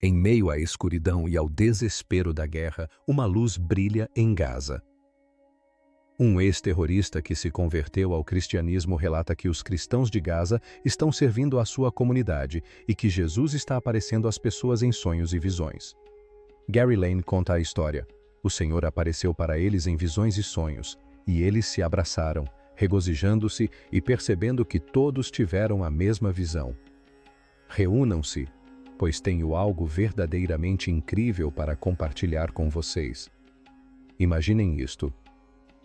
Em meio à escuridão e ao desespero da guerra, uma luz brilha em Gaza. Um ex-terrorista que se converteu ao cristianismo relata que os cristãos de Gaza estão servindo à sua comunidade e que Jesus está aparecendo às pessoas em sonhos e visões. Gary Lane conta a história. O Senhor apareceu para eles em visões e sonhos, e eles se abraçaram, regozijando-se e percebendo que todos tiveram a mesma visão. Reúnam-se, pois tenho algo verdadeiramente incrível para compartilhar com vocês. Imaginem isto.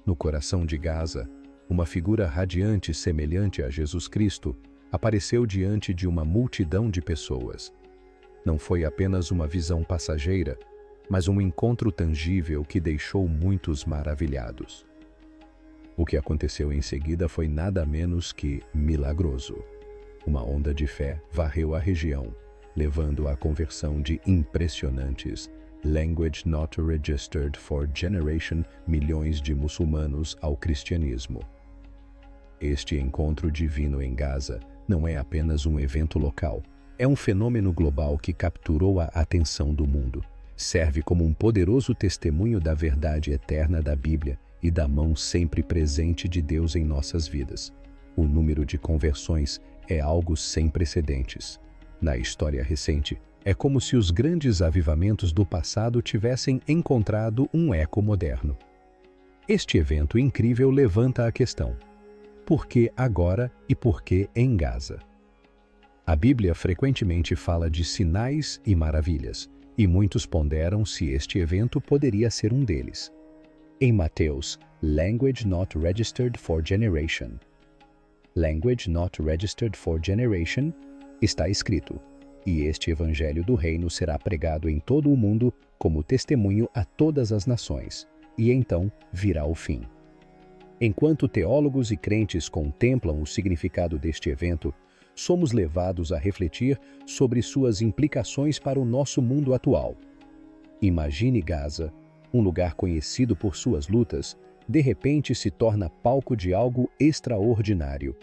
No coração de Gaza, uma figura radiante semelhante a Jesus Cristo apareceu diante de uma multidão de pessoas. Não foi apenas uma visão passageira, mas um encontro tangível que deixou muitos maravilhados. O que aconteceu em seguida foi nada menos que milagroso. Uma onda de fé varreu a região, levando à conversão de impressionantes Language Not Registered for Generation milhões de muçulmanos ao cristianismo. Este encontro divino em Gaza não é apenas um evento local, é um fenômeno global que capturou a atenção do mundo. Serve como um poderoso testemunho da verdade eterna da Bíblia e da mão sempre presente de Deus em nossas vidas. O número de conversões é algo sem precedentes. Na história recente, é como se os grandes avivamentos do passado tivessem encontrado um eco moderno. Este evento incrível levanta a questão: por que agora e por que em Gaza? A Bíblia frequentemente fala de sinais e maravilhas, e muitos ponderam se este evento poderia ser um deles. Em Mateus, Language Not Registered for Generation. Language Not Registered for Generation está escrito: e este evangelho do reino será pregado em todo o mundo como testemunho a todas as nações, e então virá o fim. Enquanto teólogos e crentes contemplam o significado deste evento, somos levados a refletir sobre suas implicações para o nosso mundo atual. Imagine Gaza, um lugar conhecido por suas lutas, de repente se torna palco de algo extraordinário.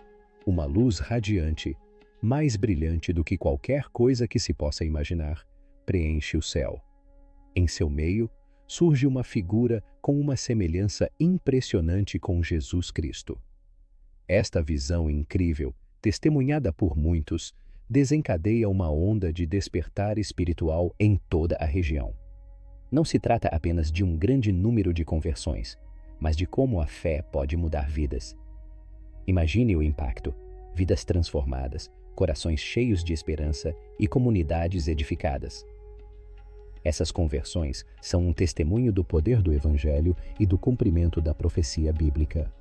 Uma luz radiante, mais brilhante do que qualquer coisa que se possa imaginar, preenche o céu. Em seu meio, surge uma figura com uma semelhança impressionante com Jesus Cristo. Esta visão incrível, testemunhada por muitos, desencadeia uma onda de despertar espiritual em toda a região. Não se trata apenas de um grande número de conversões, mas de como a fé pode mudar vidas. Imagine o impacto: vidas transformadas, corações cheios de esperança e comunidades edificadas. Essas conversões são um testemunho do poder do Evangelho e do cumprimento da profecia bíblica.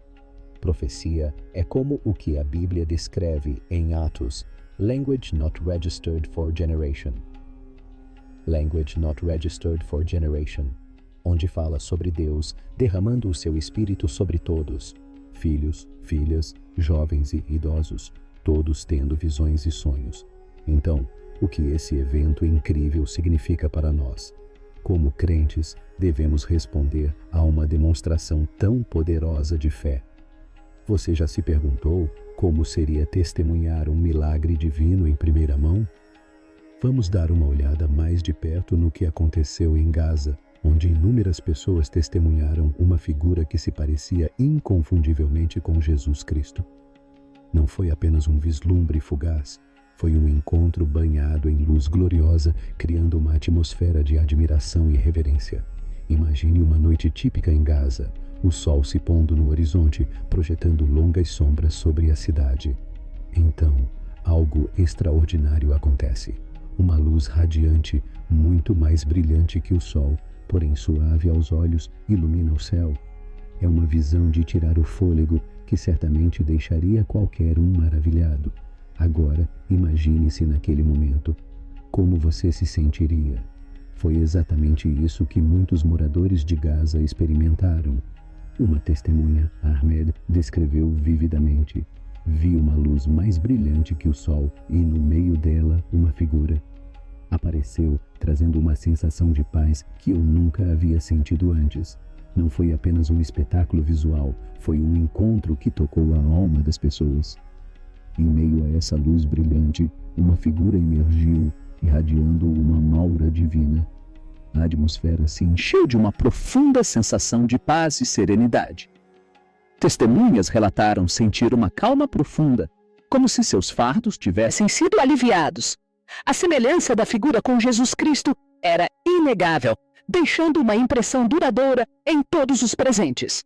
Profecia é como o que a Bíblia descreve em Atos, Language Not Registered for Generation. Language Not Registered for Generation, onde fala sobre Deus derramando o seu Espírito sobre todos, filhos, filhas, jovens e idosos, todos tendo visões e sonhos. Então, o que esse evento incrível significa para nós? Como crentes, devemos responder a uma demonstração tão poderosa de fé. Você já se perguntou como seria testemunhar um milagre divino em primeira mão? Vamos dar uma olhada mais de perto no que aconteceu em Gaza, onde inúmeras pessoas testemunharam uma figura que se parecia inconfundivelmente com Jesus Cristo. Não foi apenas um vislumbre fugaz, foi um encontro banhado em luz gloriosa, criando uma atmosfera de admiração e reverência. Imagine uma noite típica em Gaza, o sol se pondo no horizonte, projetando longas sombras sobre a cidade. Então, algo extraordinário acontece. Uma luz radiante, muito mais brilhante que o sol, porém suave aos olhos, ilumina o céu. É uma visão de tirar o fôlego que certamente deixaria qualquer um maravilhado. Agora, imagine-se naquele momento. Como você se sentiria? Foi exatamente isso que muitos moradores de Gaza experimentaram. Uma testemunha, Ahmed, descreveu vividamente: vi uma luz mais brilhante que o sol e no meio dela uma figura. Apareceu, trazendo uma sensação de paz que eu nunca havia sentido antes. Não foi apenas um espetáculo visual, foi um encontro que tocou a alma das pessoas. Em meio a essa luz brilhante, uma figura emergiu, irradiando uma aura divina. A atmosfera se encheu de uma profunda sensação de paz e serenidade. Testemunhas relataram sentir uma calma profunda, como se seus fardos tivessem sido aliviados. A semelhança da figura com Jesus Cristo era inegável, deixando uma impressão duradoura em todos os presentes.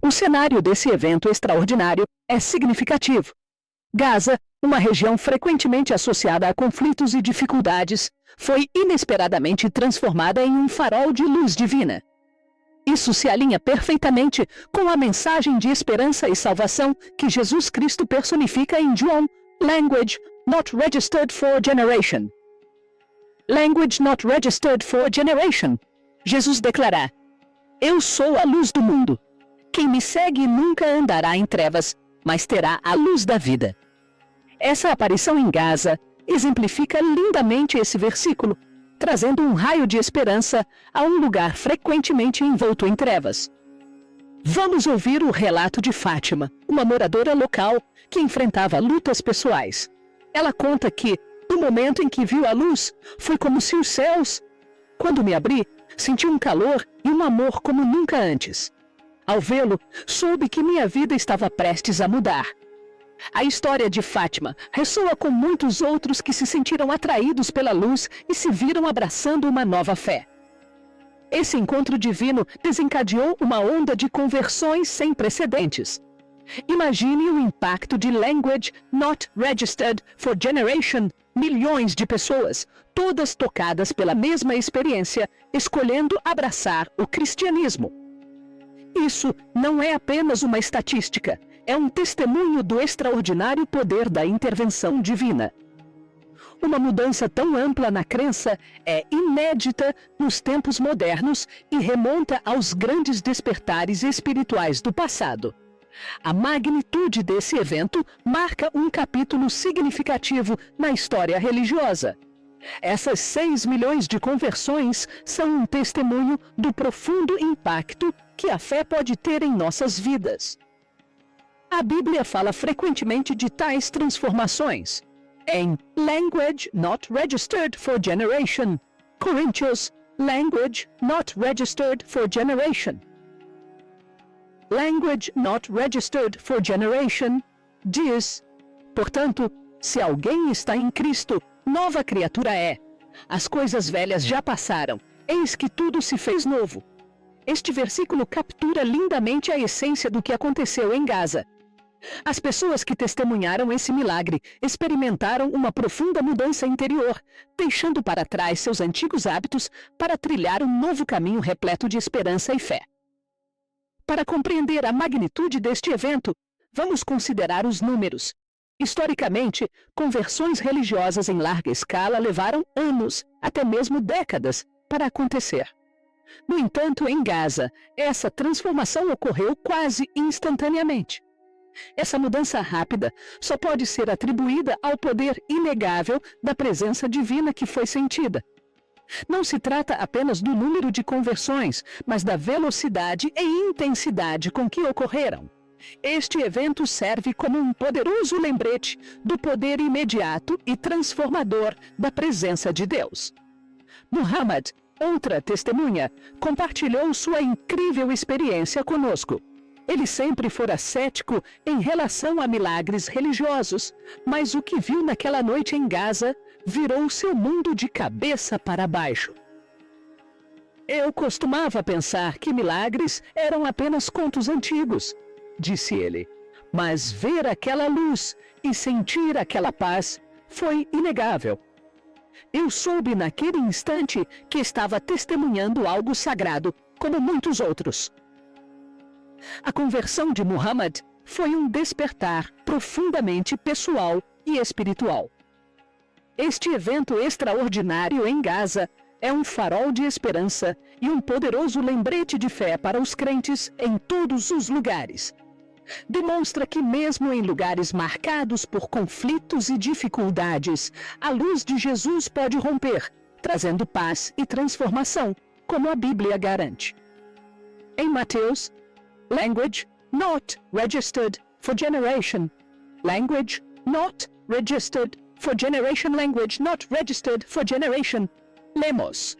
O cenário desse evento extraordinário é significativo. Gaza, uma região frequentemente associada a conflitos e dificuldades, foi inesperadamente transformada em um farol de luz divina. Isso se alinha perfeitamente com a mensagem de esperança e salvação que Jesus Cristo personifica em João, Language Not Registered for Generation. Language Not Registered for Generation. Jesus declara: Eu sou a luz do mundo. Quem me segue nunca andará em trevas, mas terá a luz da vida. Essa aparição em Gaza exemplifica lindamente esse versículo, trazendo um raio de esperança a um lugar frequentemente envolto em trevas. Vamos ouvir o relato de Fátima, uma moradora local que enfrentava lutas pessoais. Ela conta que, no momento em que viu a luz, foi como se os céus... Quando me abri, senti um calor e um amor como nunca antes. Ao vê-lo, soube que minha vida estava prestes a mudar. A história de Fátima ressoa com muitos outros que se sentiram atraídos pela luz e se viram abraçando uma nova fé. Esse encontro divino desencadeou uma onda de conversões sem precedentes. Imagine o impacto de Language Not Registered for Generation. Milhões de pessoas, todas tocadas pela mesma experiência, escolhendo abraçar o cristianismo. Isso não é apenas uma estatística, é um testemunho do extraordinário poder da intervenção divina. Uma mudança tão ampla na crença é inédita nos tempos modernos e remonta aos grandes despertares espirituais do passado. A magnitude desse evento marca um capítulo significativo na história religiosa. Essas 6 milhões de conversões são um testemunho do profundo impacto que a fé pode ter em nossas vidas. A Bíblia fala frequentemente de tais transformações. Em Language Not Registered for Generation, Coríntios, Language Not Registered for Generation. Language Not Registered for Generation diz: Portanto, se alguém está em Cristo, nova criatura é. As coisas velhas já passaram, eis que tudo se fez novo. Este versículo captura lindamente a essência do que aconteceu em Gaza. As pessoas que testemunharam esse milagre experimentaram uma profunda mudança interior, deixando para trás seus antigos hábitos para trilhar um novo caminho repleto de esperança e fé. Para compreender a magnitude deste evento, vamos considerar os números. Historicamente, conversões religiosas em larga escala levaram anos, até mesmo décadas, para acontecer. No entanto, em Gaza, essa transformação ocorreu quase instantaneamente. Essa mudança rápida só pode ser atribuída ao poder inegável da presença divina que foi sentida. Não se trata apenas do número de conversões, mas da velocidade e intensidade com que ocorreram. Este evento serve como um poderoso lembrete do poder imediato e transformador da presença de Deus. Muhammad, outra testemunha, compartilhou sua incrível experiência conosco. Ele sempre fora cético em relação a milagres religiosos, mas o que viu naquela noite em Gaza virou seu mundo de cabeça para baixo. Eu costumava pensar que milagres eram apenas contos antigos, disse ele, mas ver aquela luz e sentir aquela paz foi inegável. Eu soube naquele instante que estava testemunhando algo sagrado, como muitos outros. A conversão de Muhammad foi um despertar profundamente pessoal e espiritual. Este evento extraordinário em Gaza é um farol de esperança e um poderoso lembrete de fé para os crentes em todos os lugares. Demonstra que mesmo em lugares marcados por conflitos e dificuldades, a luz de Jesus pode romper, trazendo paz e transformação, como a Bíblia garante. Em Mateus, Language Not Registered for Generation. Language Not Registered for generation, language not registered for generation. Lemos: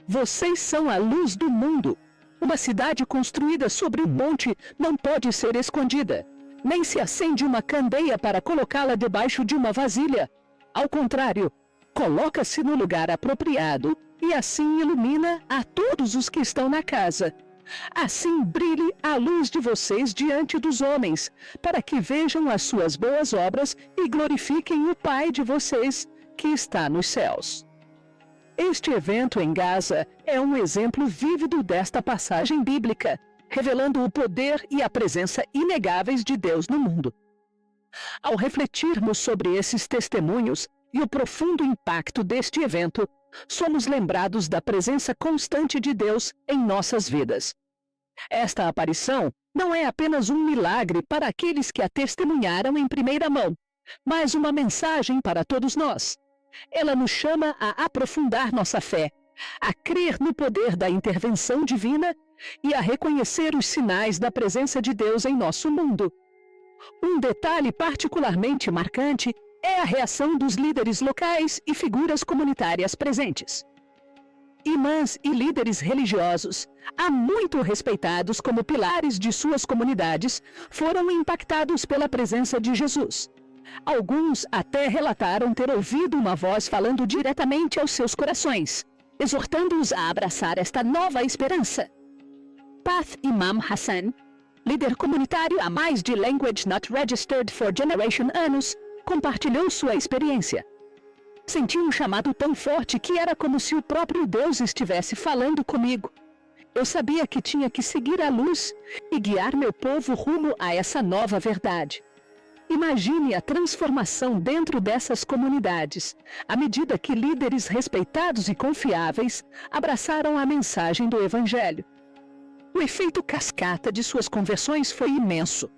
vocês são a luz do mundo. Uma cidade construída sobre um monte não pode ser escondida, nem se acende uma candeia para colocá-la debaixo de uma vasilha. Ao contrário, coloca-se no lugar apropriado e assim ilumina a todos os que estão na casa. Assim brilhe a luz de vocês diante dos homens, para que vejam as suas boas obras e glorifiquem o Pai de vocês que está nos céus. Este evento em Gaza é um exemplo vívido desta passagem bíblica, revelando o poder e a presença inegáveis de Deus no mundo. Ao refletirmos sobre esses testemunhos e o profundo impacto deste evento, somos lembrados da presença constante de Deus em nossas vidas. Esta aparição não é apenas um milagre para aqueles que a testemunharam em primeira mão, mas uma mensagem para todos nós. Ela nos chama a aprofundar nossa fé, a crer no poder da intervenção divina e a reconhecer os sinais da presença de Deus em nosso mundo. Um detalhe particularmente marcante é a reação dos líderes locais e figuras comunitárias presentes. Imãs e líderes religiosos, há muito respeitados como pilares de suas comunidades, foram impactados pela presença de Jesus. Alguns até relataram ter ouvido uma voz falando diretamente aos seus corações, exortando-os a abraçar esta nova esperança. Path Imam Hassan, líder comunitário há mais de Language Not Registered for Generation anos, compartilhou sua experiência. Senti um chamado tão forte que era como se o próprio Deus estivesse falando comigo. Eu sabia que tinha que seguir a luz e guiar meu povo rumo a essa nova verdade. Imagine a transformação dentro dessas comunidades, à medida que líderes respeitados e confiáveis abraçaram a mensagem do Evangelho. O efeito cascata de suas conversões foi imenso.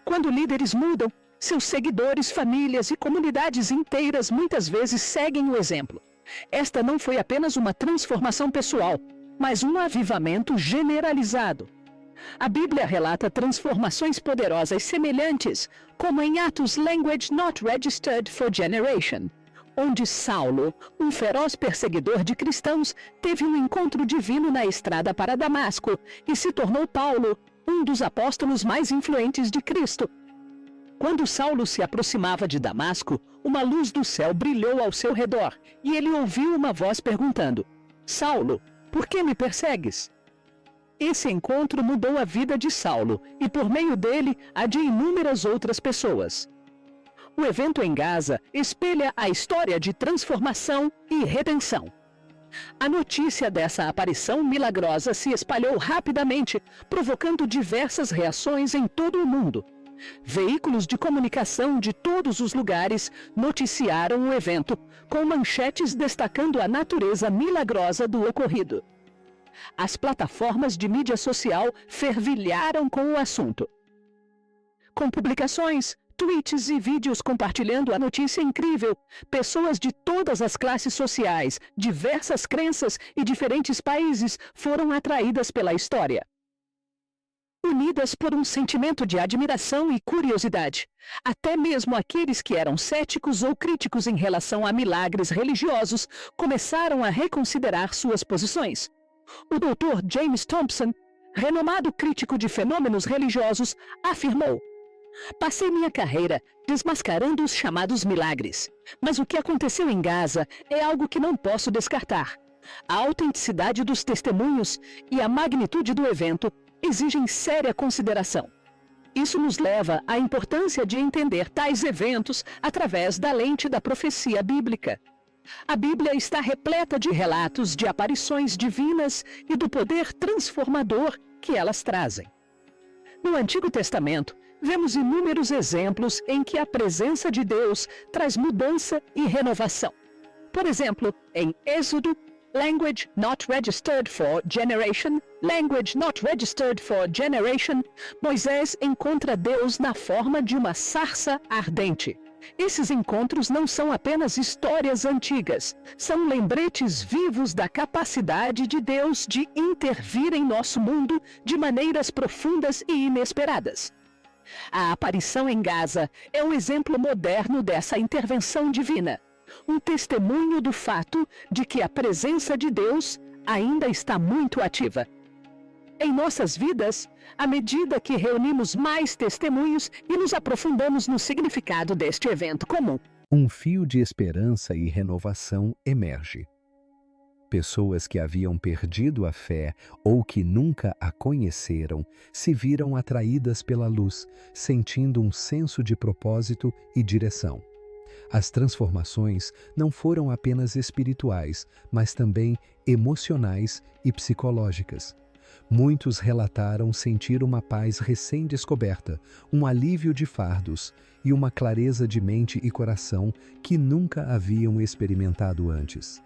Quando líderes mudam, seus seguidores, famílias e comunidades inteiras muitas vezes seguem o exemplo. Esta não foi apenas uma transformação pessoal, mas um avivamento generalizado. A Bíblia relata transformações poderosas semelhantes, como em Atos Language Not Registered for Generation, onde Saulo, um feroz perseguidor de cristãos, teve um encontro divino na estrada para Damasco e se tornou Paulo, um dos apóstolos mais influentes de Cristo. Quando Saulo se aproximava de Damasco, uma luz do céu brilhou ao seu redor e ele ouviu uma voz perguntando: Saulo, por que me persegues? Esse encontro mudou a vida de Saulo e, por meio dele, a de inúmeras outras pessoas. O evento em Gaza espelha a história de transformação e redenção. A notícia dessa aparição milagrosa se espalhou rapidamente, provocando diversas reações em todo o mundo. Veículos de comunicação de todos os lugares noticiaram o evento, com manchetes destacando a natureza milagrosa do ocorrido. As plataformas de mídia social fervilharam com o assunto. Com publicações, tweets e vídeos compartilhando a notícia incrível, pessoas de todas as classes sociais, diversas crenças e diferentes países foram atraídas pela história. Unidas por um sentimento de admiração e curiosidade, até mesmo aqueles que eram céticos ou críticos em relação a milagres religiosos começaram a reconsiderar suas posições. O Dr. James Thompson, renomado crítico de fenômenos religiosos, afirmou: passei minha carreira desmascarando os chamados milagres, mas o que aconteceu em Gaza é algo que não posso descartar. A autenticidade dos testemunhos e a magnitude do evento exigem séria consideração. Isso nos leva à importância de entender tais eventos através da lente da profecia bíblica. A Bíblia está repleta de relatos de aparições divinas e do poder transformador que elas trazem. No Antigo Testamento, vemos inúmeros exemplos em que a presença de Deus traz mudança e renovação. Por exemplo, em Êxodo, Language Not Registered for Generation, Language Not Registered for Generation, Moisés encontra Deus na forma de uma sarça ardente. Esses encontros não são apenas histórias antigas, são lembretes vivos da capacidade de Deus de intervir em nosso mundo de maneiras profundas e inesperadas. A aparição em Gaza é um exemplo moderno dessa intervenção divina, um testemunho do fato de que a presença de Deus ainda está muito ativa. Em nossas vidas, à medida que reunimos mais testemunhos e nos aprofundamos no significado deste evento comum, um fio de esperança e renovação emerge. Pessoas que haviam perdido a fé ou que nunca a conheceram se viram atraídas pela luz, sentindo um senso de propósito e direção. As transformações não foram apenas espirituais, mas também emocionais e psicológicas. Muitos relataram sentir uma paz recém-descoberta, um alívio de fardos e uma clareza de mente e coração que nunca haviam experimentado antes.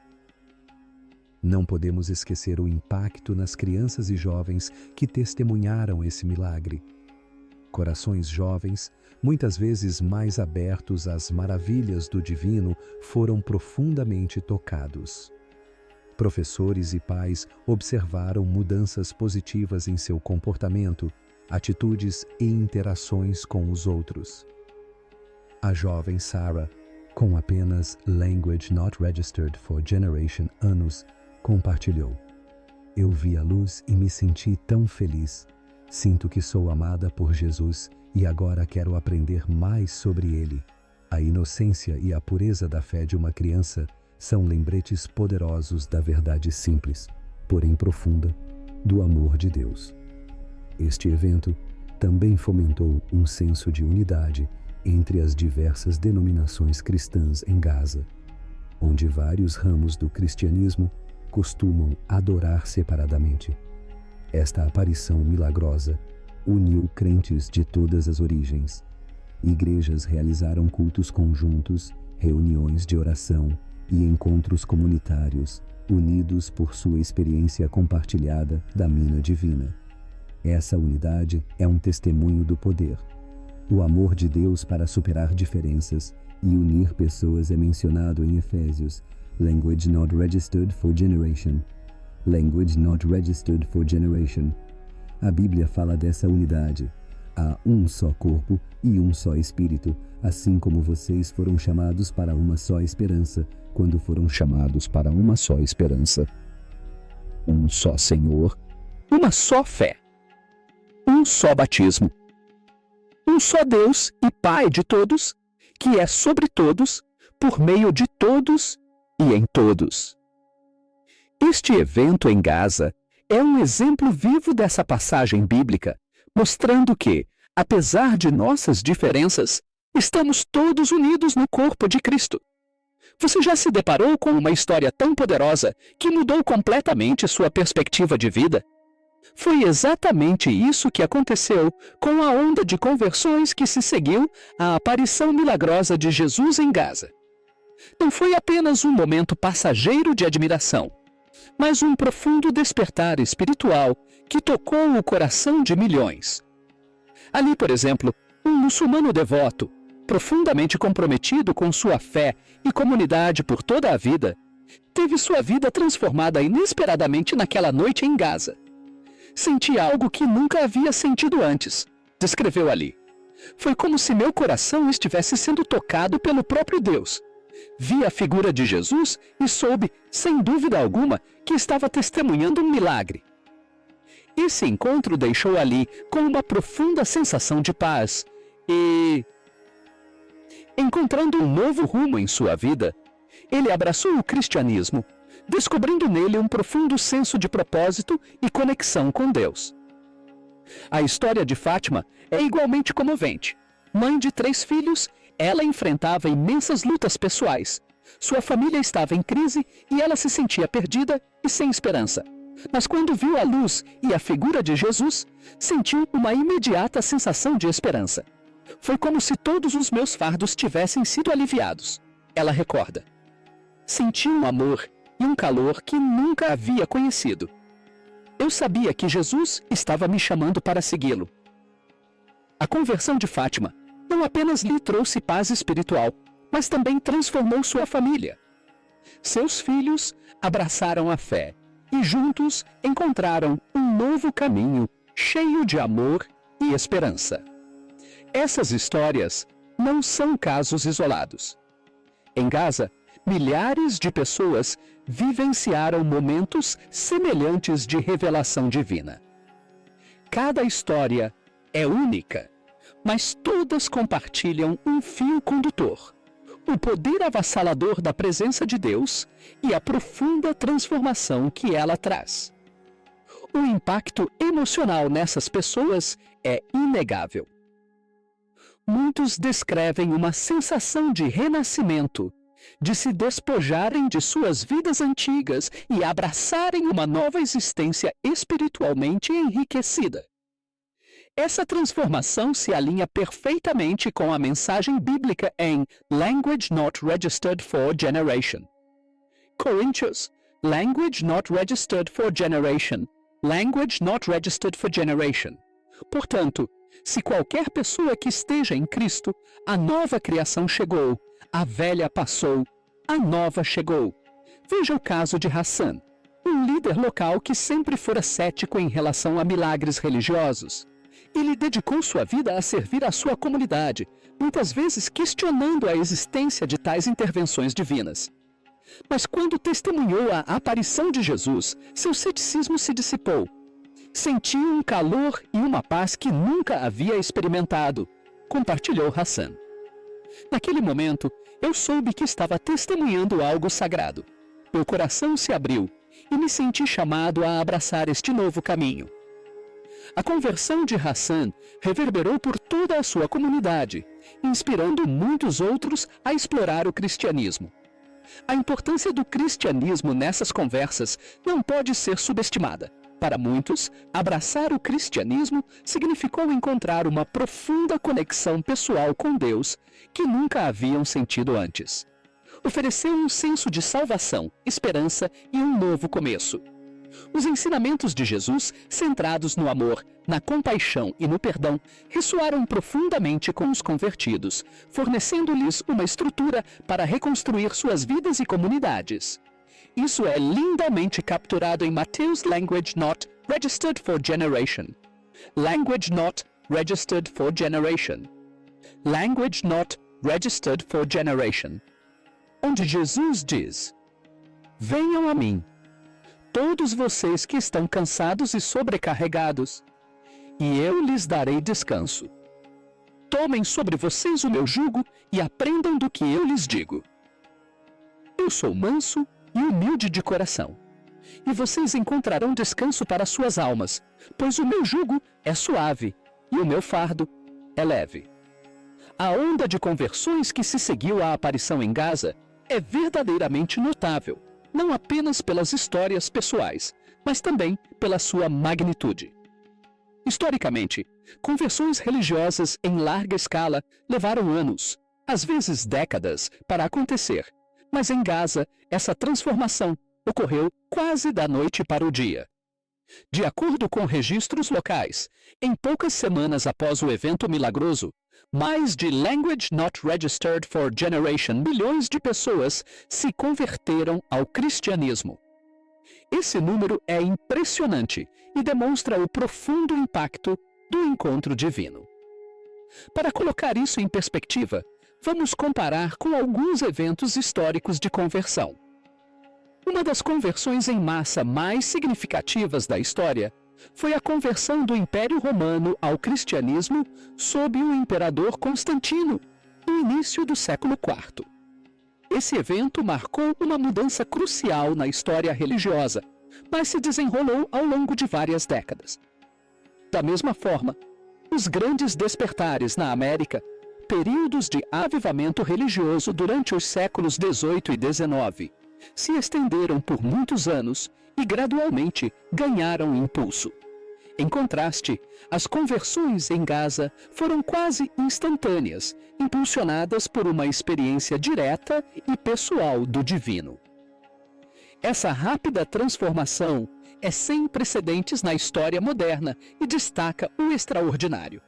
Não podemos esquecer o impacto nas crianças e jovens que testemunharam esse milagre. Corações jovens, muitas vezes mais abertos às maravilhas do divino, foram profundamente tocados. Professores e pais observaram mudanças positivas em seu comportamento, atitudes e interações com os outros. A jovem Sarah, com apenas Language Not Registered for Generation anos, compartilhou: "Eu vi a luz e me senti tão feliz. Sinto que sou amada por Jesus e agora quero aprender mais sobre ele." A inocência e a pureza da fé de uma criança são lembretes poderosos da verdade simples, porém profunda, do amor de Deus. Este evento também fomentou um senso de unidade entre as diversas denominações cristãs em Gaza, onde vários ramos do cristianismo costumam adorar separadamente. Esta aparição milagrosa uniu crentes de todas as origens. Igrejas realizaram cultos conjuntos, reuniões de oração e encontros comunitários, unidos por sua experiência compartilhada da mina divina. Essa unidade é um testemunho do poder. O amor de Deus para superar diferenças e unir pessoas é mencionado em Efésios. Language Not Registered for Generation. Language Not Registered for Generation. A Bíblia fala dessa unidade. Há um só corpo e um só Espírito, assim como vocês foram chamados para uma só esperança, quando foram chamados para uma só esperança. Um só Senhor, uma só fé, um só batismo, um só Deus e Pai de todos, que é sobre todos, por meio de todos e em todos. Este evento em Gaza é um exemplo vivo dessa passagem bíblica, mostrando que, apesar de nossas diferenças, estamos todos unidos no corpo de Cristo. Você já se deparou com uma história tão poderosa que mudou completamente sua perspectiva de vida? Foi exatamente isso que aconteceu com a onda de conversões que se seguiu à aparição milagrosa de Jesus em Gaza. Não foi apenas um momento passageiro de admiração, mas um profundo despertar espiritual que tocou o coração de milhões. Ali, por exemplo, um muçulmano devoto, profundamente comprometido com sua fé e comunidade por toda a vida, teve sua vida transformada inesperadamente naquela noite em Gaza. Senti algo que nunca havia sentido antes, descreveu ali. Foi como se meu coração estivesse sendo tocado pelo próprio Deus. Vi a figura de Jesus e soube, sem dúvida alguma, que estava testemunhando um milagre. Esse encontro deixou ali com uma profunda sensação de paz e, encontrando um novo rumo em sua vida, ele abraçou o cristianismo, descobrindo nele um profundo senso de propósito e conexão com Deus. A história de Fátima é igualmente comovente. Mãe de 3 filhos, ela enfrentava imensas lutas pessoais. Sua família estava em crise e ela se sentia perdida e sem esperança. Mas quando viu a luz e a figura de Jesus, sentiu uma imediata sensação de esperança. Foi como se todos os meus fardos tivessem sido aliviados. Ela recorda. Senti um amor e um calor que nunca havia conhecido. Eu sabia que Jesus estava me chamando para segui-lo. A conversão de Fátima não apenas lhe trouxe paz espiritual, mas também transformou sua família. Seus filhos abraçaram a fé e juntos encontraram um novo caminho cheio de amor e esperança. Essas histórias não são casos isolados. Em Gaza, milhares de pessoas vivenciaram momentos semelhantes de revelação divina. Cada história é única, mas todas compartilham um fio condutor: o poder avassalador da presença de Deus e a profunda transformação que ela traz. O impacto emocional nessas pessoas é inegável. Muitos descrevem uma sensação de renascimento, de se despojarem de suas vidas antigas e abraçarem uma nova existência espiritualmente enriquecida. Essa transformação se alinha perfeitamente com a mensagem bíblica em Language Not Registered for Generation. Coríntios, Language Not Registered for Generation. Language Not Registered for Generation. Portanto, se qualquer pessoa que esteja em Cristo, a nova criação chegou, a velha passou, a nova chegou. Veja o caso de Hassan, um líder local que sempre fora cético em relação a milagres religiosos. Ele dedicou sua vida a servir a sua comunidade, muitas vezes questionando a existência de tais intervenções divinas. Mas quando testemunhou a aparição de Jesus, seu ceticismo se dissipou. Sentiu um calor e uma paz que nunca havia experimentado, compartilhou Hassan. Naquele momento, eu soube que estava testemunhando algo sagrado. Meu coração se abriu e me senti chamado a abraçar este novo caminho. A conversão de Hassan reverberou por toda a sua comunidade, inspirando muitos outros a explorar o cristianismo. A importância do cristianismo nessas conversas não pode ser subestimada. Para muitos, abraçar o cristianismo significou encontrar uma profunda conexão pessoal com Deus que nunca haviam sentido antes. Ofereceu um senso de salvação, esperança e um novo começo. Os ensinamentos de Jesus, centrados no amor, na compaixão e no perdão, ressoaram profundamente com os convertidos, fornecendo-lhes uma estrutura para reconstruir suas vidas e comunidades. Isso é lindamente capturado em Mateus Language Not Registered for Generation. Language Not Registered for Generation. Language Not Registered for Generation. Onde Jesus diz: venham a mim, todos vocês que estão cansados e sobrecarregados, e eu lhes darei descanso. Tomem sobre vocês o meu jugo e aprendam do que eu lhes digo. Eu sou manso e humilde de coração, e vocês encontrarão descanso para suas almas, pois o meu jugo é suave e o meu fardo é leve. A onda de conversões que se seguiu à aparição em Gaza é verdadeiramente notável, não apenas pelas histórias pessoais, mas também pela sua magnitude. Historicamente, conversões religiosas em larga escala levaram anos, às vezes décadas, para acontecer, mas em Gaza, essa transformação ocorreu quase da noite para o dia. De acordo com registros locais, em poucas semanas após o evento milagroso, mais de Language Not Registered for Generation milhões de pessoas se converteram ao cristianismo. Esse número é impressionante e demonstra o profundo impacto do encontro divino. Para colocar isso em perspectiva, vamos comparar com alguns eventos históricos de conversão. Uma das conversões em massa mais significativas da história foi a conversão do Império Romano ao cristianismo sob o imperador Constantino, no início do século IV. Esse evento marcou uma mudança crucial na história religiosa, mas se desenrolou ao longo de várias décadas. Da mesma forma, os grandes despertares na América, períodos de avivamento religioso durante os séculos XVIII e XIX, se estenderam por muitos anos e gradualmente ganharam impulso. Em contraste, as conversões em Gaza foram quase instantâneas, impulsionadas por uma experiência direta e pessoal do divino. Essa rápida transformação é sem precedentes na história moderna e destaca o extraordinário.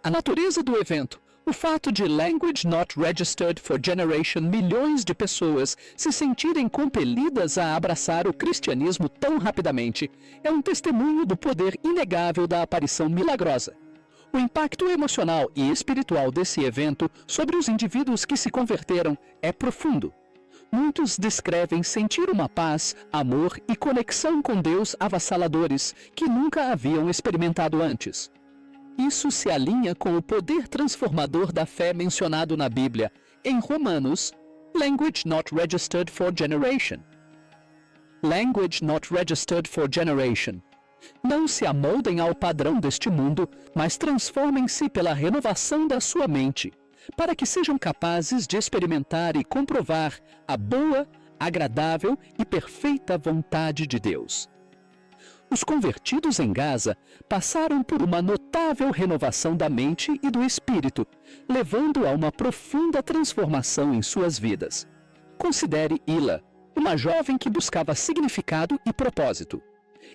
A natureza do evento, o fato de Language Not Registered for Generation milhões de pessoas se sentirem compelidas a abraçar o cristianismo tão rapidamente, é um testemunho do poder inegável da aparição milagrosa. O impacto emocional e espiritual desse evento sobre os indivíduos que se converteram é profundo. Muitos descrevem sentir uma paz, amor e conexão com Deus avassaladores que nunca haviam experimentado antes. Isso se alinha com o poder transformador da fé mencionado na Bíblia, em Romanos, Language Not Registered for Generation. Language Not Registered for Generation. Não se amoldem ao padrão deste mundo, mas transformem-se pela renovação da sua mente, para que sejam capazes de experimentar e comprovar a boa, agradável e perfeita vontade de Deus. Os convertidos em Gaza passaram por uma notável renovação da mente e do espírito, levando a uma profunda transformação em suas vidas. Considere Hila, uma jovem que buscava significado e propósito.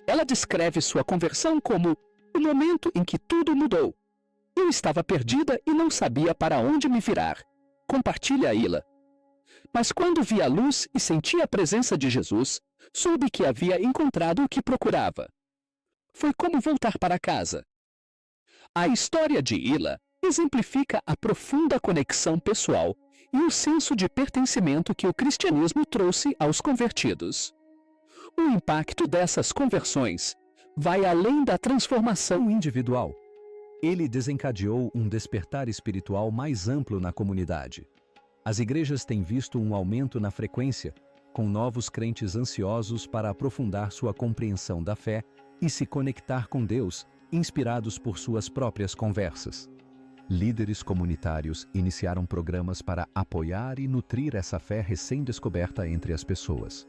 Ela descreve sua conversão como o momento em que tudo mudou. Eu estava perdida e não sabia para onde me virar. Compartilha Hila. Mas quando vi a luz e senti a presença de Jesus, soube que havia encontrado o que procurava. Foi como voltar para casa. A história de Hila exemplifica a profunda conexão pessoal e o senso de pertencimento que o cristianismo trouxe aos convertidos. O impacto dessas conversões vai além da transformação individual. Ele desencadeou um despertar espiritual mais amplo na comunidade. As igrejas têm visto um aumento na frequência, com novos crentes ansiosos para aprofundar sua compreensão da fé e se conectar com Deus, inspirados por suas próprias conversas. Líderes comunitários iniciaram programas para apoiar e nutrir essa fé recém-descoberta entre as pessoas.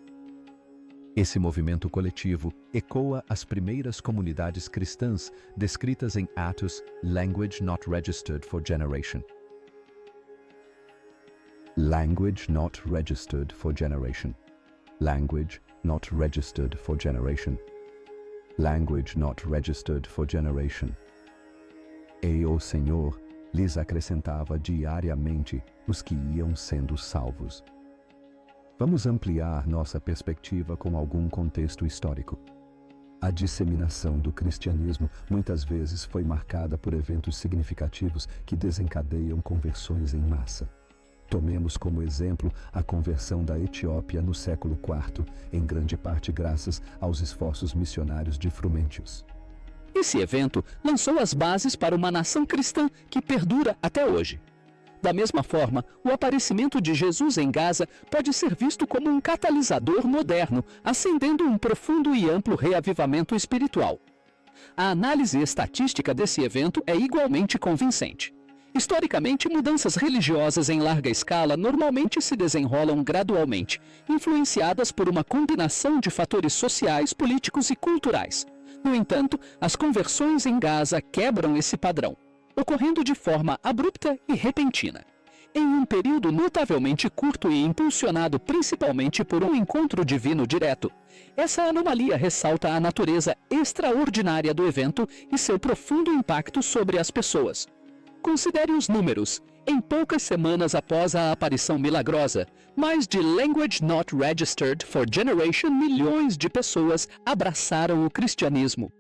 Esse movimento coletivo ecoa as primeiras comunidades cristãs descritas em Atos, Language Not Registered for Generation. Language Not Registered for Generation. Language Not Registered for Generation. Language Not Registered for Generation. E o Senhor lhes acrescentava diariamente os que iam sendo salvos. Vamos ampliar nossa perspectiva com algum contexto histórico. A disseminação do cristianismo muitas vezes foi marcada por eventos significativos que desencadeiam conversões em massa. Tomemos como exemplo a conversão da Etiópia no século IV, em grande parte graças aos esforços missionários de Frumentius. Esse evento lançou as bases para uma nação cristã que perdura até hoje. Da mesma forma, o aparecimento de Jesus em Gaza pode ser visto como um catalisador moderno, acendendo um profundo e amplo reavivamento espiritual. A análise estatística desse evento é igualmente convincente. Historicamente, mudanças religiosas em larga escala normalmente se desenrolam gradualmente, influenciadas por uma combinação de fatores sociais, políticos e culturais. No entanto, as conversões em Gaza quebram esse padrão, ocorrendo de forma abrupta e repentina. Em um período notavelmente curto e impulsionado principalmente por um encontro divino direto, essa anomalia ressalta a natureza extraordinária do evento e seu profundo impacto sobre as pessoas. Considere os números. Em poucas semanas após a aparição milagrosa, mais de Language Not Registered for Generation milhões de pessoas abraçaram o cristianismo.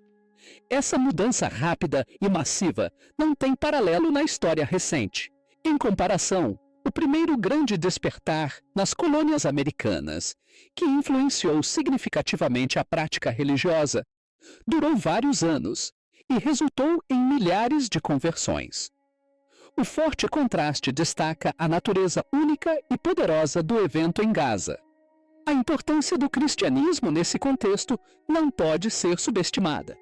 Essa mudança rápida e massiva não tem paralelo na história recente. Em comparação, o primeiro grande despertar nas colônias americanas, que influenciou significativamente a prática religiosa, durou vários anos e resultou em milhares de conversões. O forte contraste destaca a natureza única e poderosa do evento em Gaza. A importância do cristianismo nesse contexto não pode ser subestimada.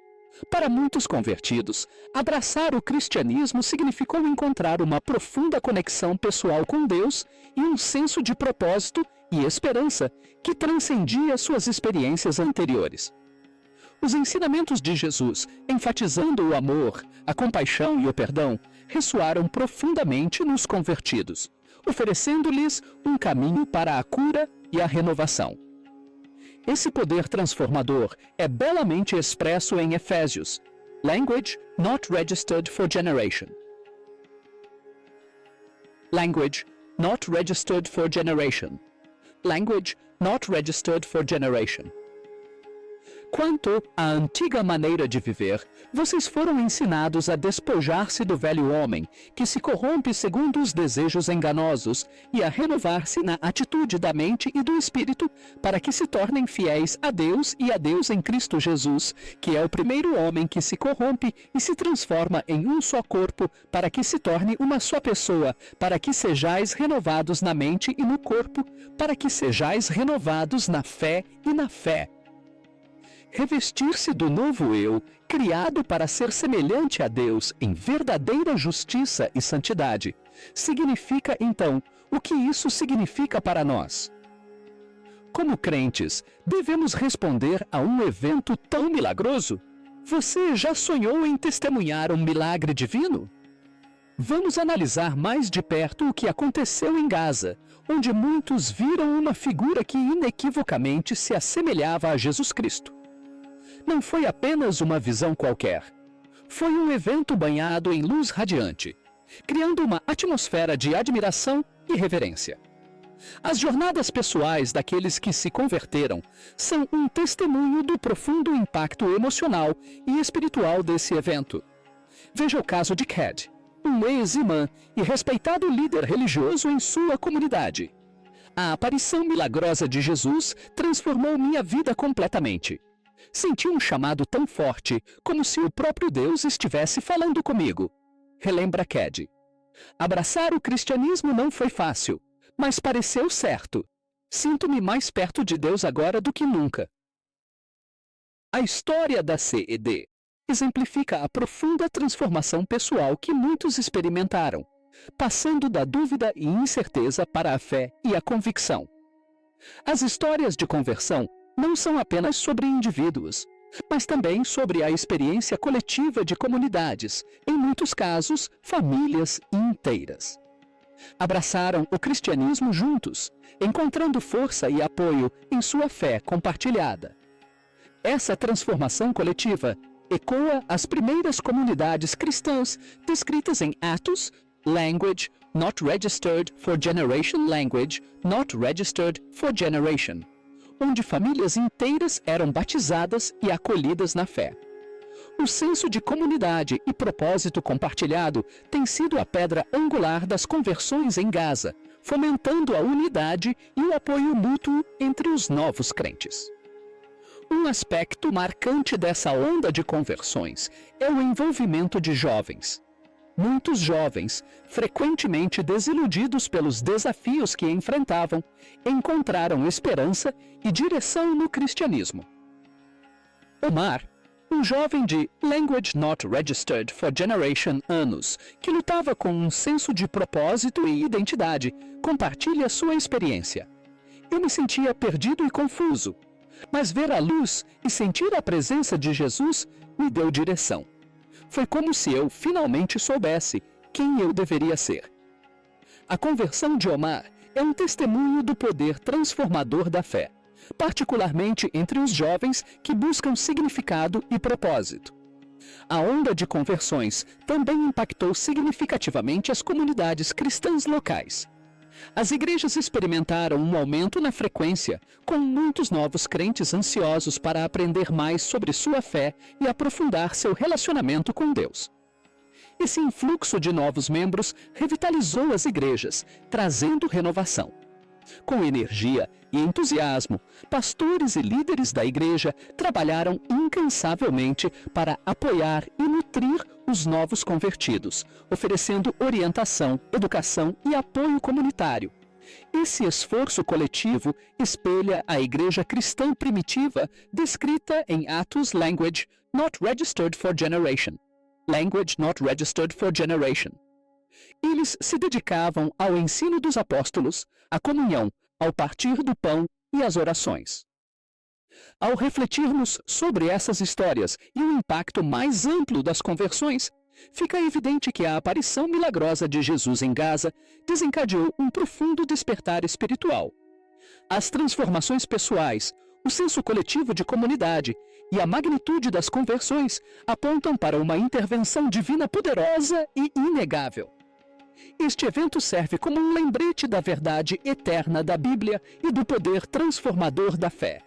Para muitos convertidos, abraçar o cristianismo significou encontrar uma profunda conexão pessoal com Deus e um senso de propósito e esperança que transcendia suas experiências anteriores. Os ensinamentos de Jesus, enfatizando o amor, a compaixão e o perdão, ressoaram profundamente nos convertidos, oferecendo-lhes um caminho para a cura e a renovação. Esse poder transformador é belamente expresso em Efésios, Language Not Registered for Generation. Language Not Registered for Generation. Language Not Registered for Generation. Quanto à antiga maneira de viver, vocês foram ensinados a despojar-se do velho homem, que se corrompe segundo os desejos enganosos, e a renovar-se na atitude da mente e do espírito, para que se tornem fiéis a Deus e a Deus em Cristo Jesus, que é o primeiro homem que se corrompe e se transforma em um só corpo, para que se torne uma só pessoa, para que sejais renovados na mente e no corpo, para que sejais renovados na fé e na fé. Revestir-se do novo eu, criado para ser semelhante a Deus em verdadeira justiça e santidade, significa, então, o que isso significa para nós? Como crentes, devemos responder a um evento tão milagroso? Você já sonhou em testemunhar um milagre divino? Vamos analisar mais de perto o que aconteceu em Gaza, onde muitos viram uma figura que inequivocamente se assemelhava a Jesus Cristo. Não foi apenas uma visão qualquer. Foi um evento banhado em luz radiante, criando uma atmosfera de admiração e reverência. As jornadas pessoais daqueles que se converteram são um testemunho do profundo impacto emocional e espiritual desse evento. Veja o caso de Cad, um ex-imã e respeitado líder religioso em sua comunidade. A aparição milagrosa de Jesus transformou minha vida completamente. Senti um chamado tão forte, como se o próprio Deus estivesse falando comigo. Relembra Cad. Abraçar o cristianismo não foi fácil, mas pareceu certo. Sinto-me mais perto de Deus agora do que nunca. A história da CED exemplifica a profunda transformação pessoal que muitos experimentaram, passando da dúvida e incerteza para a fé e a convicção. As histórias de conversão não são apenas sobre indivíduos, mas também sobre a experiência coletiva de comunidades, em muitos casos, famílias inteiras. Abraçaram o cristianismo juntos, encontrando força e apoio em sua fé compartilhada. Essa transformação coletiva ecoa as primeiras comunidades cristãs descritas em Atos, Language Not Registered for Generation Language Not Registered for Generation, onde famílias inteiras eram batizadas e acolhidas na fé. O senso de comunidade e propósito compartilhado tem sido a pedra angular das conversões em Gaza, fomentando a unidade e o apoio mútuo entre os novos crentes. Um aspecto marcante dessa onda de conversões é o envolvimento de jovens. Muitos jovens, frequentemente desiludidos pelos desafios que enfrentavam, encontraram esperança e direção no cristianismo. Omar, um jovem de Language Not Registered for Generation anos, que lutava com um senso de propósito e identidade, compartilha sua experiência. Eu me sentia perdido e confuso, mas ver a luz e sentir a presença de Jesus me deu direção. Foi como se eu finalmente soubesse quem eu deveria ser. A conversão de Omar é um testemunho do poder transformador da fé, particularmente entre os jovens que buscam significado e propósito. A onda de conversões também impactou significativamente as comunidades cristãs locais. As igrejas experimentaram um aumento na frequência, com muitos novos crentes ansiosos para aprender mais sobre sua fé e aprofundar seu relacionamento com Deus. Esse influxo de novos membros revitalizou as igrejas, trazendo renovação. Com energia e entusiasmo, pastores e líderes da igreja trabalharam incansavelmente para apoiar e nutrir os novos convertidos, oferecendo orientação, educação e apoio comunitário. Esse esforço coletivo espelha a igreja cristã primitiva descrita em Atos Language Not Registered for Generation. Language Not Registered for Generation. Eles se dedicavam ao ensino dos apóstolos, à comunhão, ao partir do pão e às orações. Ao refletirmos sobre essas histórias e o impacto mais amplo das conversões, fica evidente que a aparição milagrosa de Jesus em Gaza desencadeou um profundo despertar espiritual. As transformações pessoais, o senso coletivo de comunidade e a magnitude das conversões apontam para uma intervenção divina poderosa e inegável. Este evento serve como um lembrete da verdade eterna da Bíblia e do poder transformador da fé.